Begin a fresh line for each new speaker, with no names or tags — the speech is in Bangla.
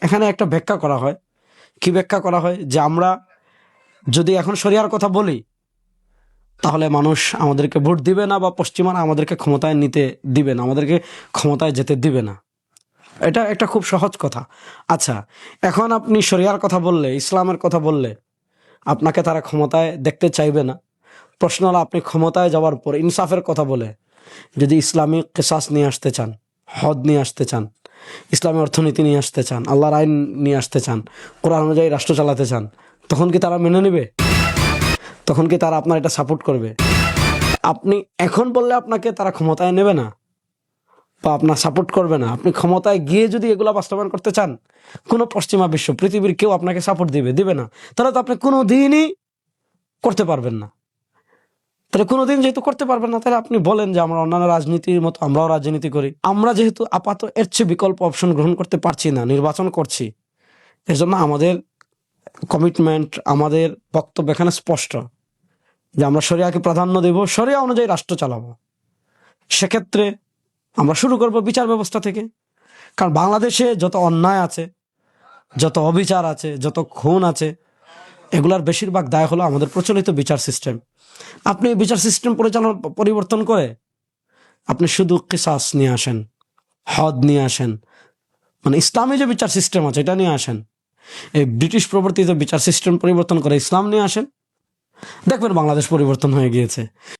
এখানে একটা ব্যাখ্যা করা হয়। কি ব্যাখ্যা করা হয়? যে আমরা যদি এখন শরিয়ার কথা বলি, তাহলে মানুষ আমাদেরকে ভোট দিবে না, বা পশ্চিমারা আমাদেরকে ক্ষমতায় নিতে দিবে না, আমাদেরকে ক্ষমতায় যেতে দিবে না। এটা একটা খুব সহজ কথা। আচ্ছা, এখন আপনি শরিয়ার কথা বললে, ইসলামের কথা বললে, আপনাকে তারা ক্ষমতায় দেখতে চাইবে না। প্রশ্ন হলো, আপনি ক্ষমতায় যাওয়ার পর ইনসাফের কথা বলে যদি ইসলামিক কিসাস নিয়ে আসতে চান, হদ নিয়ে আসতে চান, ইসলামী অর্থনীতি নিয়ে আসতে চান, আল্লাহর আইন নিয়ে আসতে চান, কোরআন অনুযায়ী রাষ্ট্র চালাতে চান, তখন কি তারা মেনে নেবে? তখন কি তারা আপনার এটা সাপোর্ট করবে? আপনি এখন বললে আপনাকে তারা ক্ষমতায় নেবে না বা আপনার সাপোর্ট করবে না। আপনি ক্ষমতায় গিয়ে যদি এগুলো বাস্তবায়ন করতে চান, কোনো পশ্চিমা বিশ্ব, পৃথিবীর কেউ আপনাকে সাপোর্ট দিবে না। তাহলে তো আপনি কোনো দিনই করতে পারবেন না। তাহলে কোনোদিন যেহেতু করতে পারবেন না, তাহলে আপনি বলেন যে আমরা অন্যান্য রাজনীতির মতো আমরাও রাজনীতি করি। আমরা যেহেতু আপাতত এর চেয়ে বিকল্প অপশন গ্রহণ করতে পারছি না, নির্বাচন করছি, এর জন্য আমাদের কমিটমেন্ট, আমাদের বক্তব্য এখানে স্পষ্ট যে আমরা শরিয়াকে প্রাধান্য দেব, শরিয়া অনুযায়ী রাষ্ট্র চালাবো। সেক্ষেত্রে আমরা শুরু করব বিচার ব্যবস্থা থেকে। কারণ বাংলাদেশে যত অন্যায় আছে, যত অবিচার আছে, যত খুন আছে, এগুলার বেশিরভাগ দায় হলো আমাদের প্রচলিত বিচার সিস্টেম। আপনি বিচার সিস্টেম পরিবর্তন করে আপনি শুধু কিসাস নিয়ে আসেন, হদ নিয়ে আসেন, মানে ইসলামী যে বিচার সিস্টেম আছে এটা নিয়ে আসেন। এই ব্রিটিশ প্রবর্তিত বিচার সিস্টেম পরিবর্তন করে ইসলাম নিয়ে আসেন, দেখবেন বাংলাদেশ পরিবর্তন হয়ে গিয়েছে।